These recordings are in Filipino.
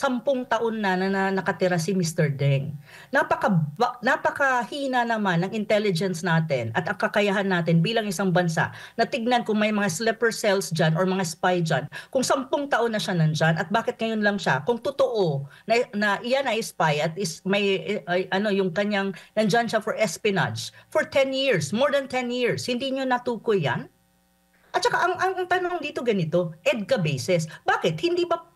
10 taon na nakatira si Mr. Deng. Napakahina naman ng intelligence natin at ang kakayahan natin bilang isang bansa na tignan kung may mga sleeper cells dyan or mga spy dyan. Kung 10 taon na siya nandyan at bakit ngayon lang siya, kung totoo na iyan ay spy at yung kanyang nandyan siya for espionage for 10 years, more than 10 years, hindi nyo natukoy yan? At saka ang tanong dito ganito, EDGA bases. Bakit? Hindi ba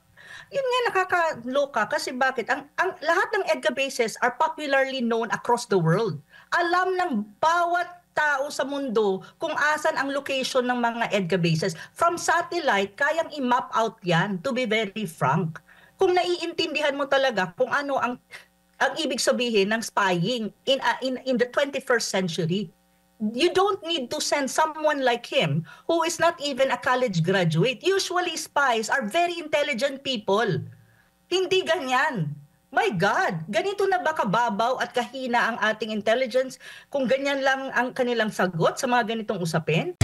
yun nga nakakaloka kasi bakit ang lahat ng EDGA bases are popularly known across the world. Alam ng bawat tao sa mundo kung asan ang location ng mga EDGA bases. From satellite, kayang i-map out yan, to be very frank. Kung naiintindihan mo talaga kung ano ang ibig sabihin ng spying in the 21st century. You don't need to send someone like him who is not even a college graduate. Usually spies are very intelligent people. Hindi ganyan. My God, ganito na ba kababaw at kahina ang ating intelligence kung ganyan lang ang kanilang sagot sa mga ganitong usapin?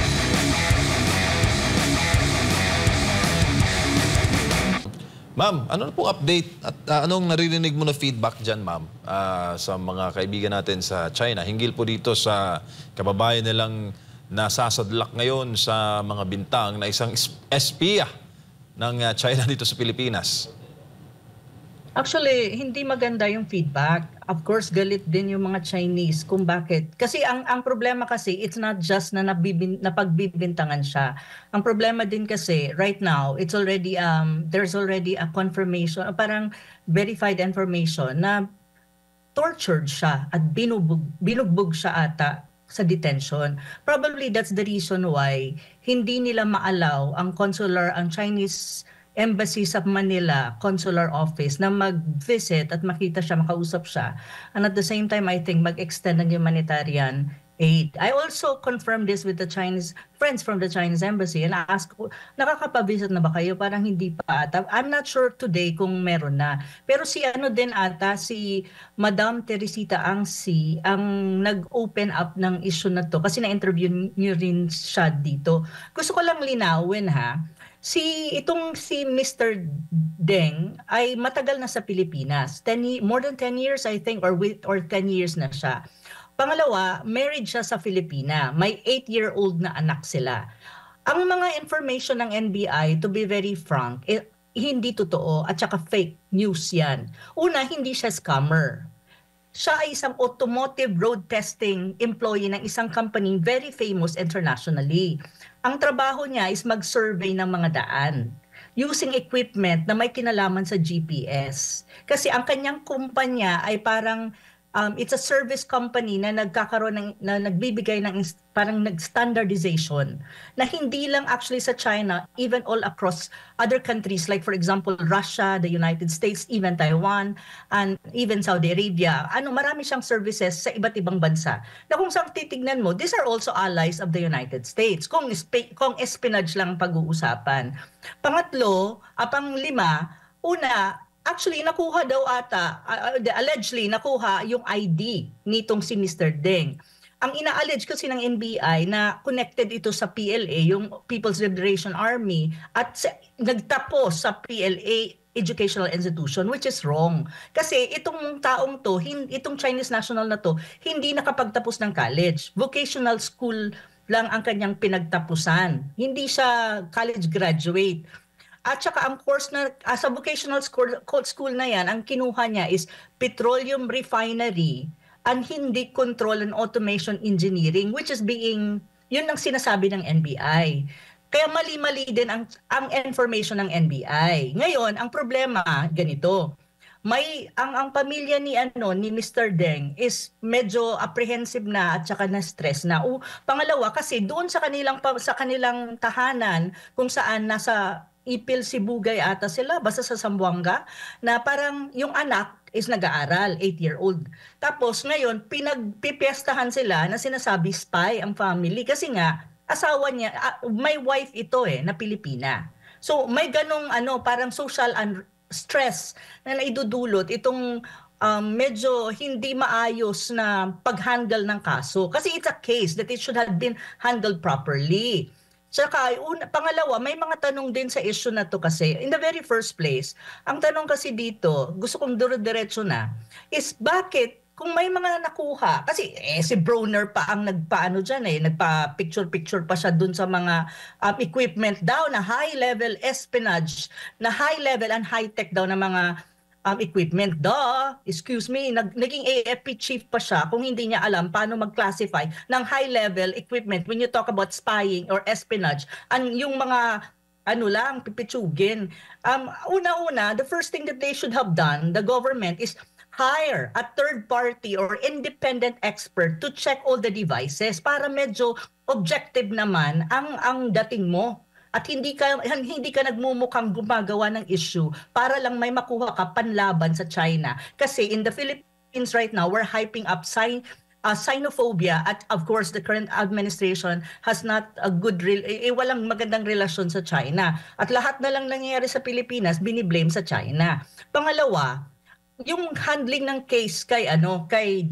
Ma'am, ano na pong update at anong naririnig mo na feedback dyan, ma'am, sa mga kaibigan natin sa China? Hinggil po dito sa kababayan nilang nasasadlak ngayon sa mga bintang na isang espiya ng China dito sa Pilipinas. Actually, hindi maganda yung feedback. Of course, galit din yung mga Chinese kung bakit. Kasi ang problema kasi, it's not just na napagbibintangan siya. Ang problema din kasi, right now, it's already, there's already a confirmation, parang verified information na tortured siya at binugbog siya ata sa detention. Probably that's the reason why hindi nila maalaw ang Chinese embassy sa Manila, consular office, na mag-visit at makita siya, makausap siya. And at the same time, I think mag-extend ng humanitarian aid. I also confirmed this with the Chinese friends from the Chinese embassy and asked, nakakapabisit na ba kayo? Parang hindi pa ata. I'm not sure today kung meron na. Pero si Madam Teresita Angsi ang nag-open up ng issue na to kasi na-interview niyo rin siya dito. Gusto ko lang linawin si Mr. Deng ay matagal na sa Pilipinas. More than 10 years I think or 10 years na siya. Pangalawa, married siya sa Filipina. May 8-year-old na anak sila. Ang mga information ng NBI, to be very frank, hindi totoo at saka fake news yan. Una, hindi siya scammer. Siya ay isang automotive road testing employee ng isang company very famous internationally. Ang trabaho niya is mag-survey ng mga daan using equipment na may kinalaman sa GPS. Kasi ang kanyang kumpanya ay parang it's a service company na nagbibigay ng parang nag-standardization na hindi lang actually sa China, even all across other countries like for example Russia, the United States, even Taiwan, and even Saudi Arabia. Marami siyang services sa iba't ibang bansa. Na kung saan titignan mo, these are also allies of the United States. Kung espionage lang pag-uusapan. Pangatlo, pang-lima, actually, nakuha daw ata, allegedly nakuha yung ID nitong si Mr. Deng. Ang ina-allege kasi ng NBI na connected ito sa PLA, yung People's Liberation Army, at nagtapos sa PLA educational institution, which is wrong. Kasi itong taong to, itong Chinese national na to, hindi nakapagtapos ng college. Vocational school lang ang kanyang pinagtapusan. Hindi siya college graduate. At saka ang course na sa vocational school na yan, ang kinuha niya is petroleum refinery and hindi control and automation engineering, which is yun ang sinasabi ng NBI. Kaya mali-mali din ang information ng NBI. Ngayon, ang problema ganito. Ang pamilya ni Mr. Deng is medyo apprehensive na at saka na stress na. Pangalawa kasi doon sa kanilang tahanan kung saan nasa Ipil, Sibugay ata sila, basta sa Zamboanga, na parang yung anak is nag-aaral, 8-year-old. Tapos ngayon, pinagpipiestahan sila na sinasabi spy ang family kasi nga, asawa niya, may wife ito na Pilipina. So may ganong parang social stress na naidudulot itong medyo hindi maayos na pag-handle ng kaso. Kasi it's a case that it should have been handled properly. Pangalawa, may mga tanong din sa issue na to kasi. In the very first place, ang tanong kasi dito, gusto kong diretso na, is bakit kung may mga nakuha, kasi si Broner pa ang nagpaano dyan nagpa-picture-picture pa siya dun sa mga equipment daw na high-level espionage, na high-level and high-tech daw na mga equipment. Excuse me, naging AFP chief pa siya kung hindi niya alam paano mag-classify ng high-level equipment when you talk about spying or espionage. Yung mga pipitsugin. Una-una, the first thing that they should have done, the government, is hire a third party or independent expert to check all the devices para medyo objective naman ang dating mo. At hindi ka nagmumukhang gumagawa ng issue para lang may makuha ka panlaban sa China. Kasi in the Philippines right now, we're hyping up xenophobia, at of course the current administration has not a good walang magandang relasyon sa China. At lahat na lang nangyayari sa Pilipinas biniblame sa China. Pangalawa, yung handling ng case kay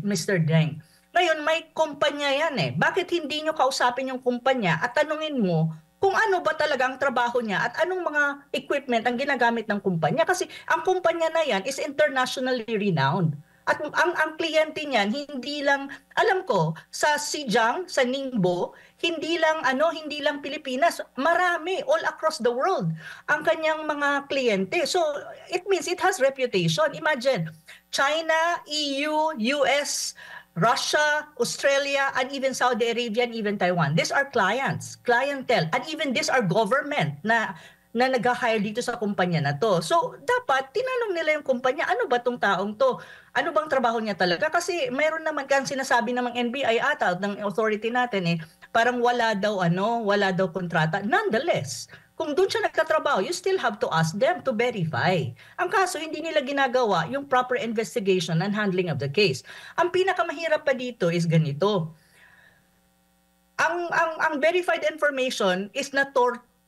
Mr. Deng. Ngayon may kumpanya yan Bakit hindi nyo kausapin yung kumpanya at tanungin mo kung ano ba talaga ang trabaho niya at anong mga equipment ang ginagamit ng kumpanya? Kasi ang kumpanya na yan is internationally renowned. At ang kliyente niyan, hindi lang, alam ko, sa Xinjiang, sa Ningbo, hindi lang Pilipinas, marami, all across the world, ang kanyang mga kliyente. So, it means it has reputation. Imagine, China, EU, US, Russia, Australia, and even Saudi Arabia, and even Taiwan. These are clientele, and even these are government na nag-hire dito sa kumpanya na to. So, dapat tinanong nila yung kumpanya, ano ba tong taong to? Ano bang trabaho niya talaga? Kasi mayroon naman kang sinasabi namang NBI ata, ng authority natin parang wala daw kontrata. Nonetheless, kung doon siya nagtatrabaho, you still have to ask them to verify. Ang kaso, hindi nila ginagawa yung proper investigation and handling of the case. Ang pinakamahirap pa dito is ganito. Ang verified information is na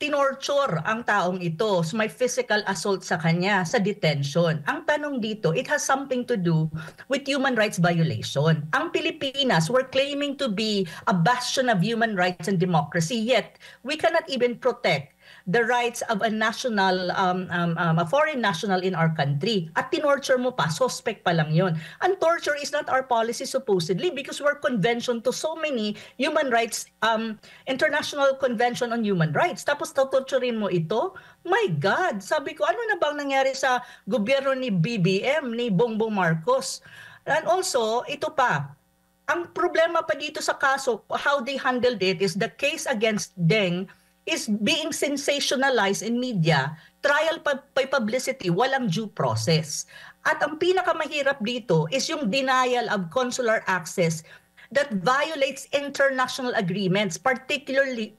tinorture ang taong ito. So may physical assault sa kanya sa detention. Ang tanong dito, it has something to do with human rights violation. Ang Pilipinas, we're claiming to be a bastion of human rights and democracy, yet we cannot even protect the rights of a foreign national in our country. At tinorture mo pa, suspect pa lang yun. And torture is not our policy supposedly because we're convention to so many human rights, international convention on human rights. Tapos torturein mo ito? My God! Sabi ko, ano na bang nangyari sa gobyerno ni BBM, ni Bongbong Marcos? And also, ito pa, ang problema pa dito sa kaso, how they handled it is the case against Deng is being sensationalized in media, trial by publicity, walang due process. At ang pinakamahirap dito is yung denial of consular access that violates international agreements, particularly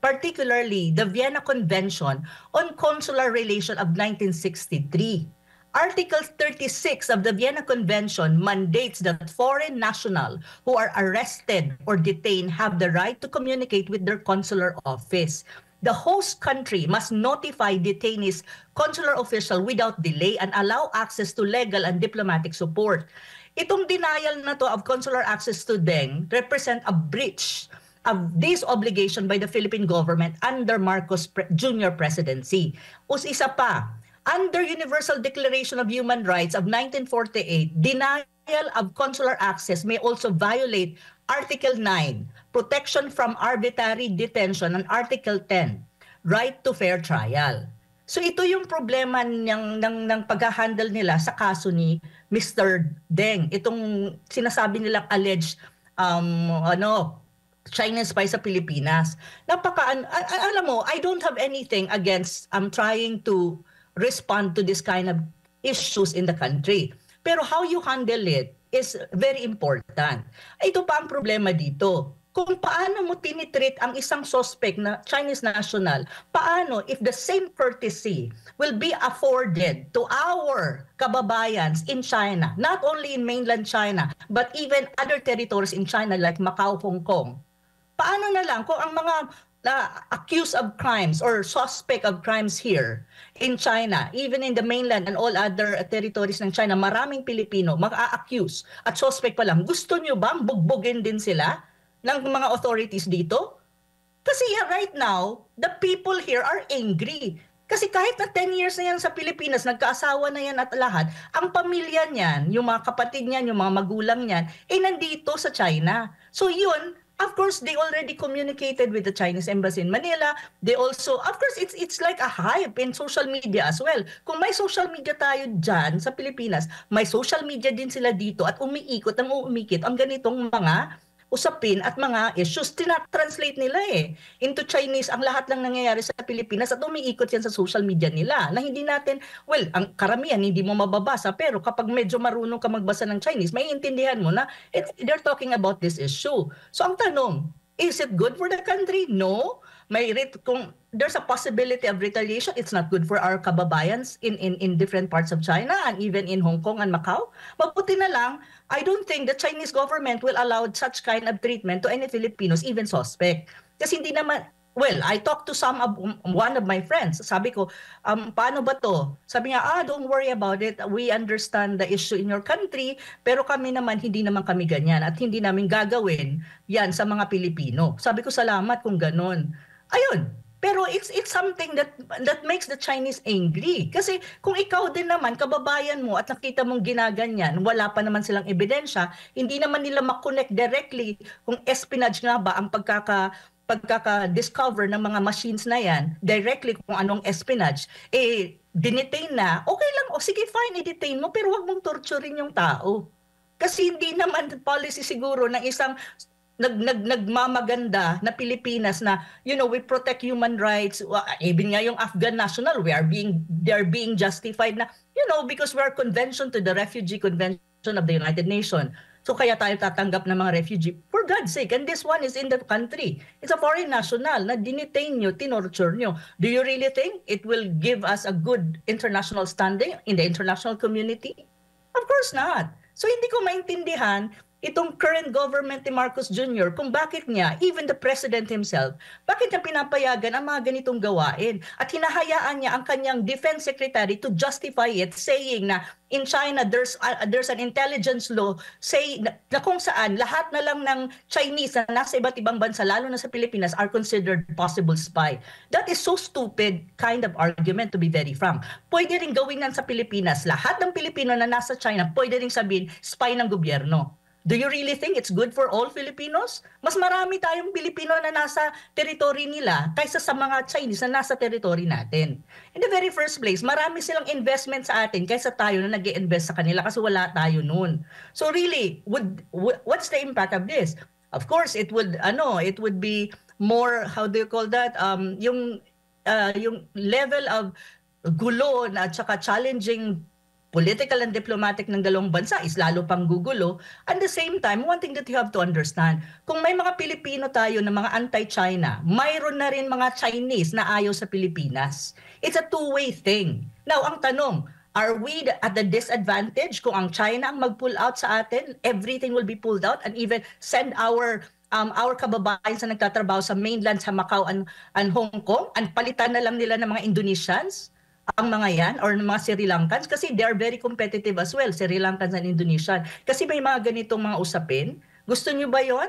the Vienna Convention on Consular Relation of 1963. Article 36 of the Vienna Convention mandates that foreign nationals who are arrested or detained have the right to communicate with their consular office. The host country must notify detainees' consular official without delay and allow access to legal and diplomatic support. Itong denial na to of consular access to Deng represent a breach of this obligation by the Philippine government under Marcos Jr. presidency. Isa pa, under Universal Declaration of Human Rights of 1948, denial of consular access may also violate Article 9, protection from arbitrary detention, and Article 10, right to fair trial. So ito yung problema ng pag-handle nila sa kaso ni Mr. Deng. Itong sinasabi nilang alleged Chinese spy sa Pilipinas. Alam mo, I don't have anything against trying to respond to this kind of issues in the country. Pero how you handle it is very important. Ito pa ang problema dito. Kung paano mo tinitreat ang isang suspect na Chinese national, paano if the same courtesy will be afforded to our kababayans in China, not only in mainland China, but even other territories in China like Macau, Hong Kong? Paano na lang kung ang mga accused of crimes or suspect of crimes here in China, even in the mainland and all other territories ng China, maraming Pilipino mag-a-accuse at suspect pa lang. Gusto nyo bang bugbugin din sila ng mga authorities dito? Kasi right now, the people here are angry. Kasi kahit na 10 years na yan sa Pilipinas, nagkaasawa na yan at lahat, ang pamilya niyan, yung mga kapatid niyan, yung mga magulang niyan, nandito sa China. So yun, of course, they already communicated with the Chinese embassy in Manila. They also, of course, it's like a hype in social media as well. Kung may social media tayo dyan sa Pilipinas, may social media din sila dito at umiikot ang uumikit ang ganitong mga usapin at mga issues, tinatranslate nila into Chinese ang lahat ng nangyayari sa Pilipinas at umiikot yan sa social media nila na hindi natin, well, ang karamihan hindi mo mababasa pero kapag medyo marunong ka magbasa ng Chinese, may intindihan mo na they're talking about this issue. So ang tanong, is it good for the country? No. Kung there's a possibility of retaliation, it's not good for our kababayans in different parts of China and even in Hong Kong and Macau. Mabuti na lang, I don't think the Chinese government will allow such kind of treatment to any Filipinos, even suspect. Kasi hindi naman, well, I talked to one of my friends. Sabi ko, paano ba to? Sabi niya, don't worry about it. We understand the issue in your country, pero kami naman, hindi naman kami ganyan at hindi namin gagawin yan sa mga Pilipino. Sabi ko, salamat kung ganun. Ayun. Pero it's something that makes the Chinese angry. Kasi kung ikaw din naman, kababayan mo at nakita mong ginaganyan, wala pa naman silang ebidensya, hindi naman nila makonect directly kung espionage nga ba ang pagkaka-discover ng mga machines na yan, directly kung anong espionage, dinetain na, okay lang, sige fine, i-detain mo, pero wag mong torturein yung tao. Kasi hindi naman policy siguro ng isang nagmamaganda na Pilipinas na, we protect human rights. Even nga yung Afghan national, they're being justified na, because we are convention to the Refugee Convention of the United Nations. So kaya tayo tatanggap ng mga refugee. For God's sake, and this one is in the country. It's a foreign national na dinitain nyo, tinorture nyo. Do you really think it will give us a good international standing in the international community? Of course not. So hindi ko maintindihan itong current government ni Marcos Jr. kung bakit niya, even the president himself, bakit niya pinapayagan ang mga ganitong gawain at hinahayaan niya ang kanyang defense secretary to justify it, saying na in China there's an intelligence law na kung saan lahat na lang ng Chinese na nasa iba't ibang bansa, lalo na sa Pilipinas, are considered possible spy. That is so stupid kind of argument, to be very frank. Pwede rin gawin yan sa Pilipinas. Lahat ng Pilipino na nasa China, pwede rin sabihin spy ng gobyerno. Do you really think it's good for all Filipinos? Mas marami tayong Pilipino na nasa territory nila kaysa sa mga Chinese na nasa territory natin. In the very first place, marami silang investment sa atin kaysa tayo na nag-i-invest sa kanila kasi wala tayo noon. So really, what's the impact of this? Of course, it would be more, how do you call that? Yung level of gulo at saka challenging political and diplomatic ng dalawang bansa is lalo pang gugulo. At the same time, one thing that you have to understand, kung may mga Pilipino tayo na mga anti-China, mayroon na rin mga Chinese na ayaw sa Pilipinas. It's a two-way thing. Now, ang tanong, are we at the disadvantage kung ang China ang mag-pull out sa atin? Everything will be pulled out and even send our kababayan sa nagtatrabaho sa mainland, sa Macau and Hong Kong, and palitan na lang nila ng mga Indonesians? Ang mga yan or mga Sri Lankans kasi they are very competitive as well, Sri Lankans and Indonesian. Kasi may mga ganitong mga usapin. Gusto nyo ba yon?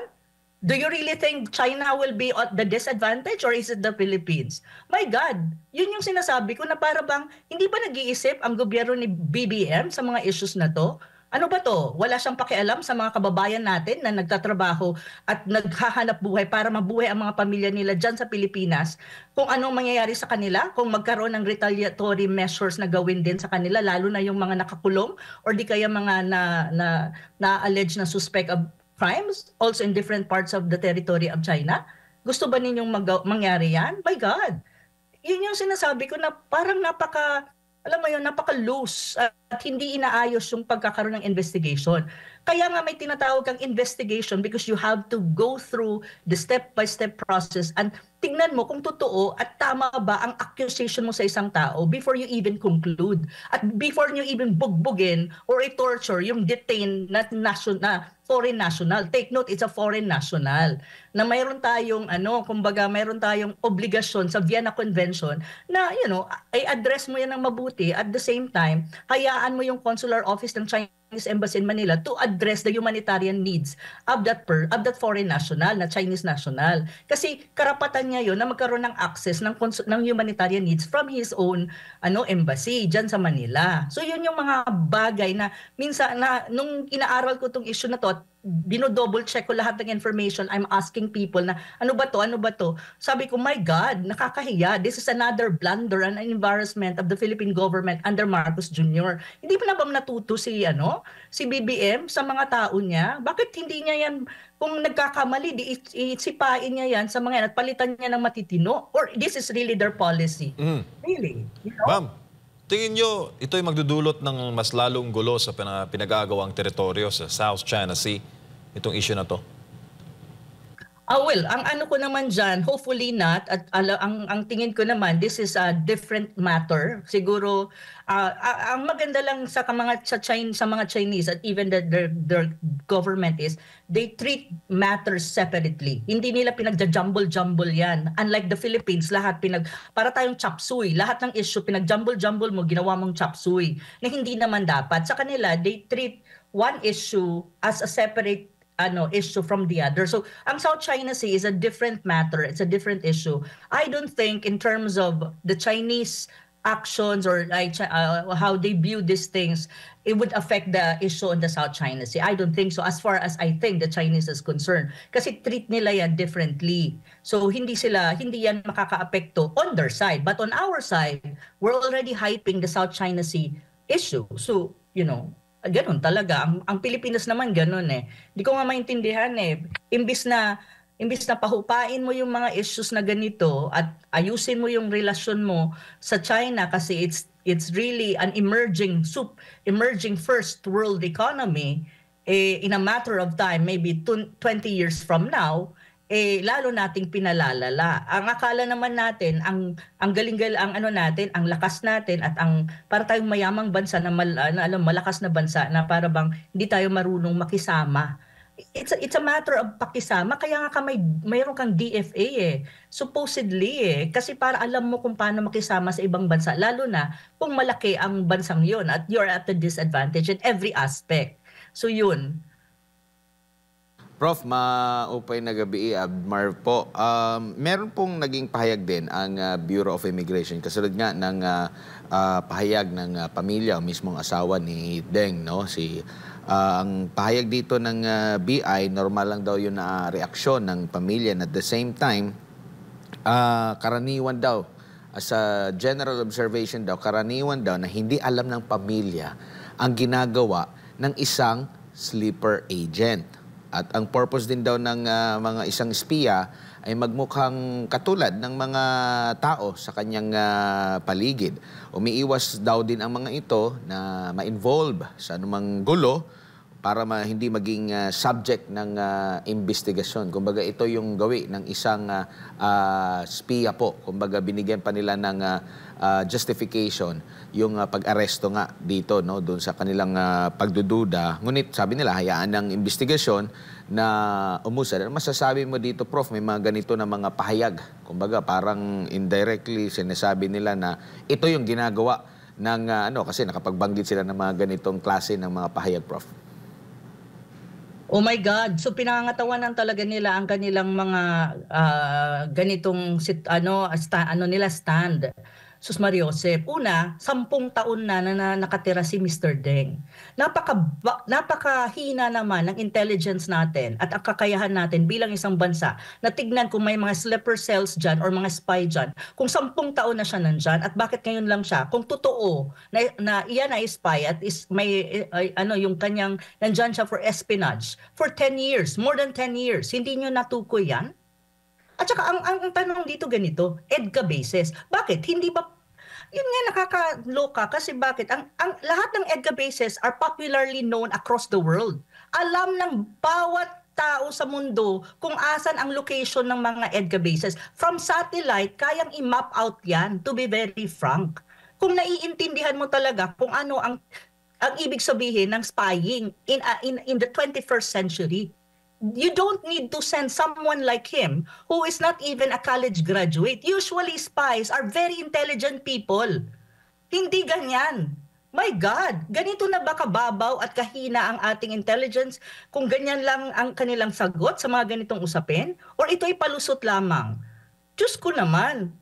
Do you really think China will be at the disadvantage or is it the Philippines? My God, yun yung sinasabi ko na para bang hindi ba nag-iisip ang gobyerno ni BBM sa mga issues na to? Ano ba to? Wala siyang pakialam sa mga kababayan natin na nagtatrabaho at naghahanap buhay para mabuhay ang mga pamilya nila dyan sa Pilipinas. Kung anong mangyayari sa kanila, kung magkaroon ng retaliatory measures na gawin din sa kanila, lalo na yung mga nakakulong or di kaya mga na-allege na suspect of crimes also in different parts of the territory of China. Gusto ba ninyong mangyari yan? My God! Yun yung sinasabi ko na parang napaka-loose at hindi inaayos yung pagkakaroon ng investigation. Kaya nga may tinatawag kang investigation because you have to go through the step-by-step process and tingnan mo kung totoo at tama ba ang accusation mo sa isang tao before you even conclude. At before you even bugbugin or i-torture yung detained na foreign national. Take note, it's a foreign national. Na mayroon tayong kumbaga mayroon tayong obligasyon sa Vienna Convention na ay address mo yan ng mabuti, at the same time hayaan mo yung consular office ng Chinese Embassy in Manila to address the humanitarian needs of that foreign national na Chinese national. Kasi karapatan niya 'yon na magkaroon ng access ng humanitarian needs from his own embassy diyan sa Manila. So yun yung mga bagay na minsan na nung inaaral ko tong issue na to, at dino-double check ko lahat ng information, I'm asking people na ano ba to? Sabi ko, my God, nakakahiya. This is another blunder and embarrassment of the Philippine government under Marcos Jr. Hindi pa na ba natuto si BBM sa mga tao niya? Bakit hindi niya yan, kung nagkakamali, isipain niya yan sa mga yan at palitan niya ng matitino? Or this is really their policy? Really? Ma'am, tingin nyo, ito'y magdudulot ng mas lalong gulo sa pinagagawang teritoryo sa South China Sea, itong issue na to? Well, ang ano ko naman dyan, hopefully not. At ang tingin ko naman, this is a different matter. Siguro, ang maganda lang sa mga Chinese at even their government is, they treat matters separately. Hindi nila pinagja-jumble-jumble yan. Unlike the Philippines, para tayong chop suey. Lahat ng issue, pinag-jumble-jumble mo, ginawa mong chop suey. Na hindi naman dapat. Sa kanila, they treat one issue as a separate issue from the other. So, ang South China Sea is a different matter. It's a different issue. I don't think in terms of the Chinese actions or how they view these things, it would affect the issue on the South China Sea. I don't think so as far as I think the Chinese is concerned. Kasi treat nila yan differently. So, hindi yan makaka-apekto on their side. But on our side, we're already hyping the South China Sea issue. So, ganun talaga. Ang Pilipinas naman ganun eh. Hindi ko nga maintindihan eh. Imbis na pahupain mo yung mga issues na ganito at ayusin mo yung relasyon mo sa China kasi it's really an emerging first world economy, in a matter of time, maybe 20 years from now, lalo nating pinalalala. Ang akala naman natin, ang natin, ang lakas natin at para tayong mayamang bansa na malakas na bansa na para bang hindi tayo marunong makisama. It's a matter of pakisama, kaya nga mayroon kang DFA supposedly kasi para alam mo kung paano makisama sa ibang bansa, lalo na kung malaki ang bansang yon at you're at a disadvantage in every aspect. So yun. Prof, maupay na gabi, Admar po. Meron pong naging pahayag din ang Bureau of Immigration, kasunod nga ng pahayag ng pamilya o mismong asawa ni Deng, no? Ang pahayag dito ng BI, normal lang daw yun na reaksyon ng pamilya, and at the same time, karaniwan daw, as a general observation daw, karaniwan daw na hindi alam ng pamilya ang ginagawa ng isang sleeper agent. At ang purpose din daw ng mga isang espiya ay magmukhang katulad ng mga tao sa kanyang paligid. Umiiwas daw din ang mga ito na ma-involve sa anumang gulo para hindi maging subject ng investigasyon. Kumbaga ito yung gawi ng isang espiya po. Kumbaga binigyan pa nila ng justification yung pag-aresto nga dito, no, doon sa kanilang pagdududa. Ngunit sabi nila, hayaan ng investigasyon na umusad. Ano masasabi mo dito, Prof? May mga ganito na mga pahayag. Kumbaga parang indirectly sinasabi nila na ito yung ginagawa ng kasi nakapagbanggit sila ng mga ganitong klase ng mga pahayag, Prof. Oh my God. So pinangangatawanan talaga nila ang kanilang mga ganitong stand. Sus Mariosep, una, 10 taon na nakatira si Mr. Deng. Napakahina naman ng intelligence natin at ang kakayahan natin bilang isang bansa na tignan kung may mga sleeper cells dyan or mga spy dyan. Kung 10 taon na siya nandyan at bakit ngayon lang siya, kung totoo na iyan ay spy at yung kanyang nandyan siya for espionage for 10 years, more than 10 years, hindi nyo natukoy yan? At saka ang tanong dito ganito, EDCA basis. Bakit? Hindi ba yun nga nakakaloka kasi bakit? Ang lahat ng EDCA bases are popularly known across the world. Alam ng bawat tao sa mundo kung asan ang location ng mga EDCA bases. From satellite, kayang i-map out yan, to be very frank. Kung naiintindihan mo talaga kung ano ang ang ibig sabihin ng spying in the 21st century. You don't need to send someone like him who is not even a college graduate. Usually spies are very intelligent people. Hindi ganyan. My God, ganito na ba kababaw at kahina ang ating intelligence kung ganyan lang ang kanilang sagot sa mga ganitong usapin? Or ito'y palusot lamang? Diyos ko naman,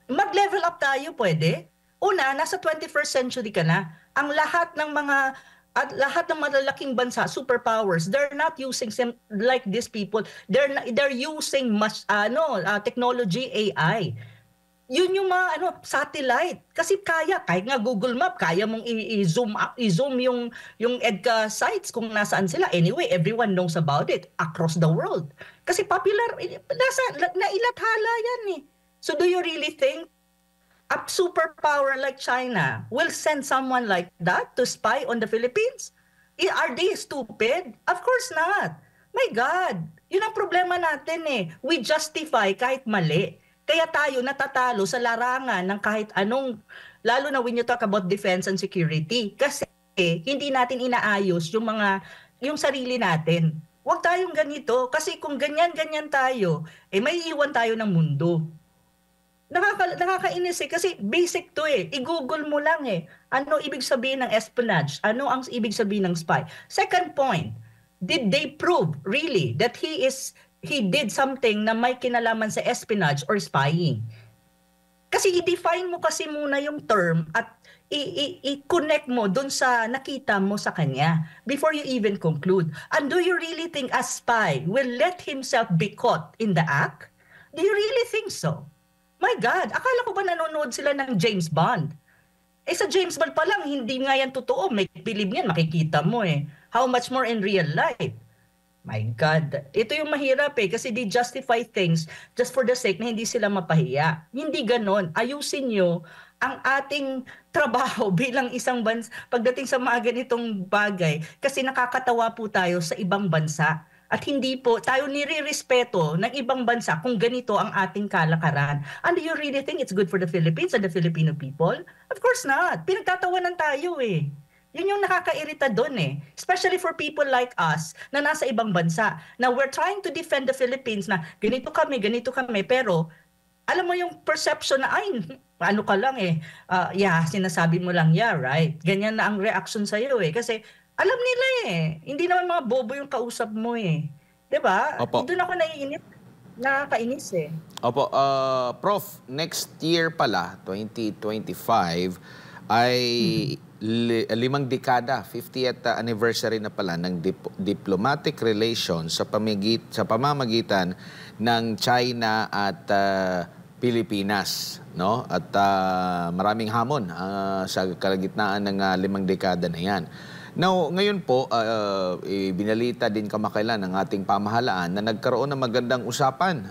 mag-level up tayo pwede. Una, nasa 21st century ka na. Ang lahat ng malalaking bansa, superpowers, they're not using like these people. They're using technology, AI. Yun yung mga satellite. Kasi kahit nga Google Map, kaya mong i-zoom yung EDCA sites kung nasaan sila. Anyway, everyone knows about it across the world. Kasi popular, nailathala yan eh. So do you really think a superpower like China will send someone like that to spy on the Philippines? Are they stupid? Of course not. My God, yun ang problema natin eh. We justify kahit mali. Kaya tayo natatalo sa larangan ng kahit anong, lalo na when you talk about defense and security. Kasi hindi natin inaayos yung sarili natin. Huwag tayong ganito. Kasi kung ganyan-ganyan tayo, may iwan tayo ng mundo. Nakakainis eh. Kasi basic to eh. I-google mo lang eh. Ano ibig sabihin ng espionage? Ano ang ibig sabihin ng spy? Second point, did they prove really that he did something na may kinalaman sa espionage or spying? Kasi i-define mo kasi muna yung term at i-connect mo dun sa nakita mo sa kanya before you even conclude. And do you really think a spy will let himself be caught in the act? Do you really think so? My God, akala ko ba nanonood sila ng James Bond? Sa James Bond pa lang, hindi nga yan totoo. May believe niyan, makikita mo eh. How much more in real life? My God, ito yung mahirap eh kasi they justify things just for the sake na hindi sila mapahiya. Hindi ganon. Ayusin nyo ang ating trabaho bilang isang bansa pagdating sa mga ganitong bagay kasi nakakatawa po tayo sa ibang bansa at hindi po tayo nire-respeto ng ibang bansa kung ganito ang ating kalakaran. And do you really think it's good for the Philippines and the Filipino people? Of course not. Pinagtatawanan tayo eh. Yun yung nakakairita doon eh. Especially for people like us na nasa ibang bansa. Now, we're trying to defend the Philippines na ganito kami, pero alam mo yung perception na, ay, ano ka lang eh, sinasabi mo lang, yeah, right. Ganyan na ang reaction sa'yo eh. Kasi alam nila eh. Hindi naman mga bobo yung kausap mo eh. Diba? Opo. Doon ako naiinip. Nakakainis eh. Opo. Prof, next year pala, 2025, ay 5 dekada, 50th anniversary na pala ng diplomatic relations sa pamamagitan ng China at Pilipinas, no? At maraming hamon sa kalagitnaan ng 5 dekada na 'yan. Now, ngayon po, binalita din kamakailan ng ating pamahalaan na nagkaroon ng magandang usapan,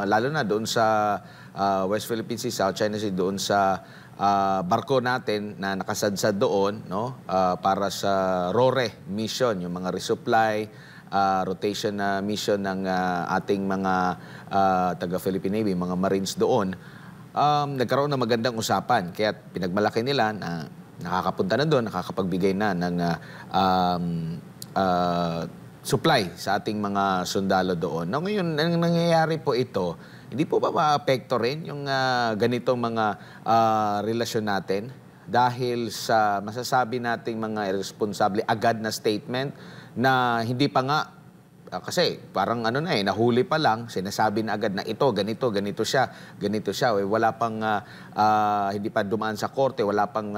lalo na doon sa West Philippine Sea, South China Sea, doon sa barko natin na nakasadsad doon, no, para sa RORE mission, yung mga resupply, rotation na mission ng ating mga taga-Philippine Navy, mga Marines doon. Nagkaroon ng magandang usapan, kaya pinagmalaki nila na nakakapunta na doon, nakakapagbigay na ng supply sa ating mga sundalo doon. Now, ngayon, nangyayari po ito, hindi po ba maapekto rin yung ganitong mga relasyon natin dahil sa masasabi nating mga irresponsable agad na statement na hindi pa nga kasi parang nahuli pa lang, sinasabi na agad na ito, ganito siya. Wala pang, hindi pa dumaan sa korte, wala pang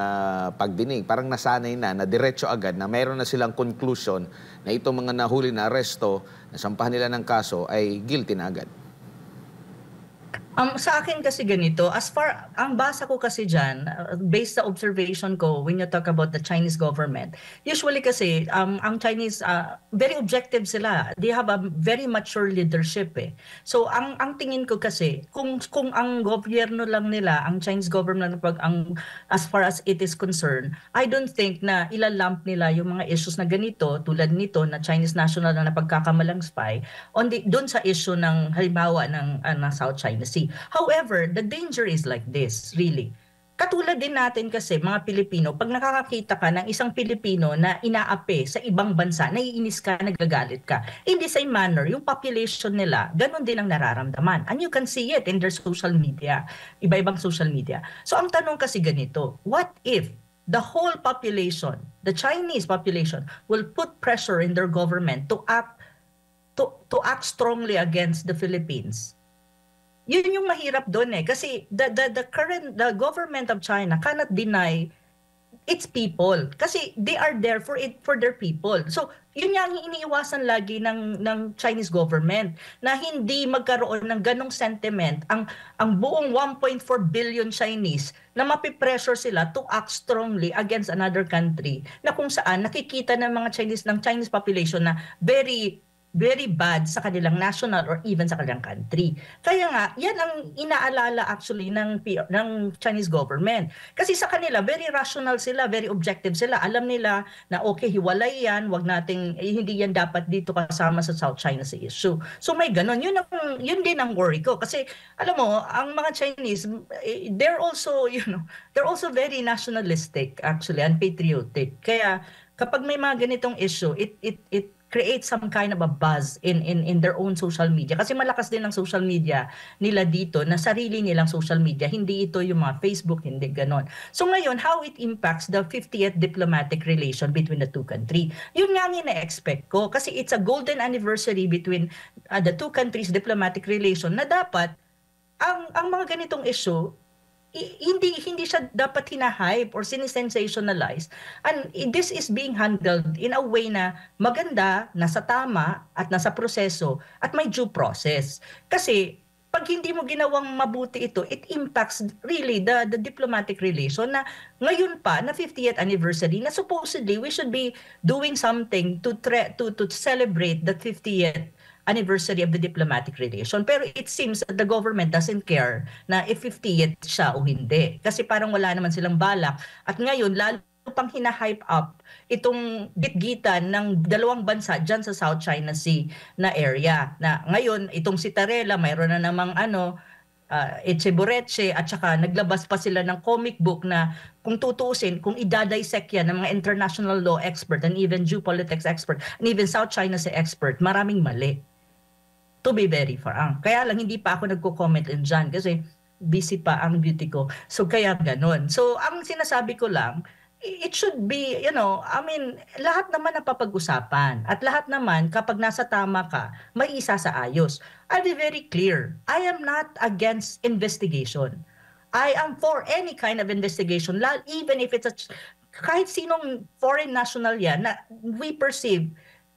pagdinig. Parang nasanay na diretso agad na mayroon na silang conclusion na itong mga nahuli na aresto, nasampahan nila ng kaso, ay guilty na agad. Sa akin kasi ganito, ang basa ko kasi dyan, based sa observation ko, when you talk about the Chinese government, usually kasi, ang Chinese, very objective sila. They have a very mature leadership eh. So, ang tingin ko kasi, kung ang gobyerno lang nila, ang Chinese government, as far as it is concerned, I don't think na ilalamp nila yung mga issues na ganito, tulad nito, na Chinese national na napagkakamalang spy, doon sa issue ng, halimbawa, ng South China Sea. However, the danger is like this, really. Katulad din natin kasi mga Pilipino, pag nakakakita ka ng isang Pilipino na inaapi sa ibang bansa, naiinis ka, nagagalit ka. In the same manner, yung population nila, ganun din ang nararamdaman. And you can see it in their social media, iba-ibang social media. So ang tanong kasi ganito, what if the whole population, the Chinese population, will put pressure in their government to act strongly against the Philippines? Yun yung mahirap doon kasi the government of China cannot deny its people kasi they are there for their people. So yun yung iniiwasan lagi ng Chinese government na hindi magkaroon ng ganong sentiment ang buong 1.4 billion Chinese na mapipressure sila to act strongly against another country na kung saan nakikita ng mga Chinese population na very bad sa kanilang national or even sa kanilang country. Kaya nga, yan ang inaalala actually ng Chinese government. Kasi sa kanila, very rational sila, very objective sila. Alam nila na okay, hiwalay yan, hindi yan dapat dito kasama sa South China Sea issue. So may ganon. Yun din ang worry ko. Kasi alam mo, ang mga Chinese, they're also very nationalistic actually and patriotic. Kaya kapag may mga ganitong issue, it create some kind of a buzz in their own social media. Kasi malakas din ang social media nila dito na sarili nilang social media. Hindi ito yung mga Facebook, hindi ganon. So ngayon, how it impacts the 50th diplomatic relation between the two countries? Yun nga ina-expect ko. Kasi it's a golden anniversary between the two countries' diplomatic relation na dapat ang mga ganitong issue, hindi siya dapat hina-hype or sinisensationalize. And this is being handled in a way na maganda, nasa tama, at nasa proseso, at may due process. Kasi pag hindi mo ginawang mabuti ito, it impacts really the diplomatic relation na ngayon pa, na 50th anniversary, na supposedly we should be doing something to celebrate the 50th anniversary of the diplomatic relation. Pero it seems that the government doesn't care na if 50th siya o hindi. Kasi parang wala naman silang balak. At ngayon, lalo pang hina-hype up itong gitgitan ng dalawang bansa dyan sa South China Sea na area. Na ngayon, itong si Tarela, mayroon na namang Echeborreche, at saka naglabas pa sila ng comic book na kung tutuusin, kung idadissect yan ng mga international law expert and even geopolitics expert and even South China Sea expert, maraming mali. To be very frank. Kaya lang hindi pa ako nagko-comment dyan kasi busy pa ang beauty ko. So kaya ganun. So ang sinasabi ko lang, it should be, lahat naman napapag-usapan. At lahat naman, kapag nasa tama ka, may isa sa ayos. I'll be very clear. I am not against investigation. I am for any kind of investigation, even if it's kahit sinong foreign national yan na we perceive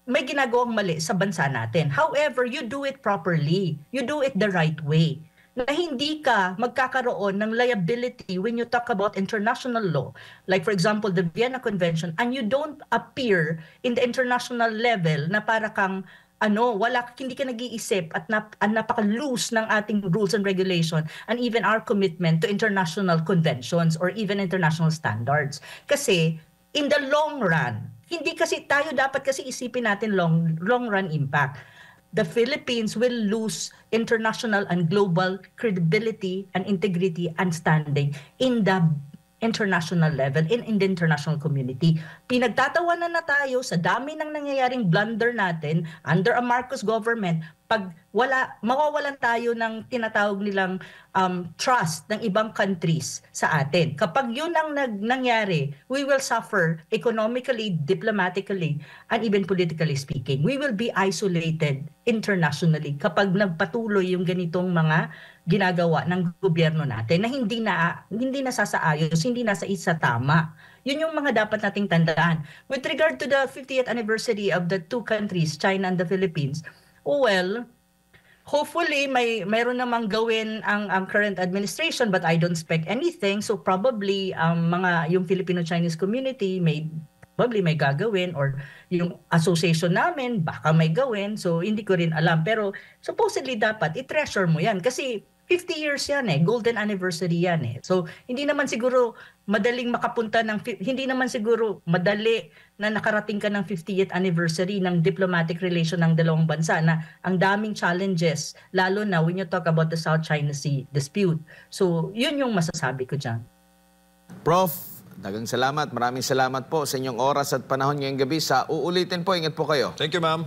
may ginagawang mali sa bansa natin. However, you do it properly. You do it the right way. Na hindi ka magkakaroon ng liability when you talk about international law. Like for example, the Vienna Convention, and you don't appear in the international level na para kang hindi ka nag-iisip at napaka-loose ng ating rules and regulation and even our commitment to international conventions or even international standards. Kasi in the long run, hindi kasi tayo dapat kasi isipin natin long run impact. The Philippines will lose international and global credibility and integrity and standing in the international level, in the international community. Pinagtatawanan na tayo sa dami ng nangyayaring blunder natin under a Marcos government pag mawawalan tayo ng tinatawag nilang trust ng ibang countries sa atin. Kapag yun ang nangyari, we will suffer economically, diplomatically, and even politically speaking. We will be isolated internationally kapag nagpatuloy yung ganitong mga ginagawa ng gobyerno natin na hindi nasasaayos, hindi nasa isa tama. Yun yung mga dapat nating tandaan. With regard to the 50th anniversary of the two countries, China and the Philippines, well, hopefully mayroon namang gawin ang current administration, but I don't expect anything. So probably yung Filipino-Chinese community probably may gagawin, or yung association namin baka may gawin. So hindi ko rin alam, pero supposedly dapat i-treasure mo yan kasi 50 years yan golden anniversary yan So hindi naman siguro madali na nakarating ka ng 50th anniversary ng diplomatic relation ng dalawang bansa na ang daming challenges, lalo na when you talk about the South China Sea dispute. So yun yung masasabi ko dyan. Prof, dagang salamat. Maraming salamat po sa inyong oras at panahon ngayong gabi. Sa uulitin po, ingat po kayo. Thank you, ma'am.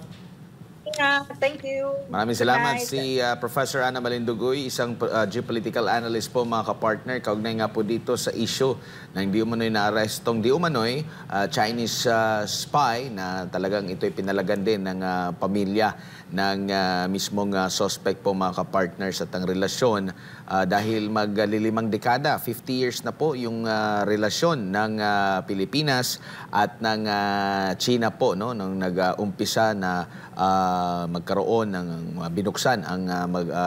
Thank you. Maraming Good salamat night. si Professor Ana Malindugoy, isang geopolitical analyst po mga kapartner. Kaugnay nga po dito sa issue ng di umano'y naarestong di umano'y Chinese spy na talagang ito'y pinalagan din ng pamilya ng mismong suspect po mga kapartners at ang relasyon dahil maglilimang dekada, 50 years na po yung relasyon ng Pilipinas at ng China po no nung nag-umpisa na magkaroon ng binuksan ang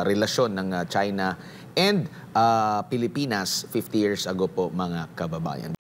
relasyon ng China and Pilipinas 50 years ago po mga kababayan.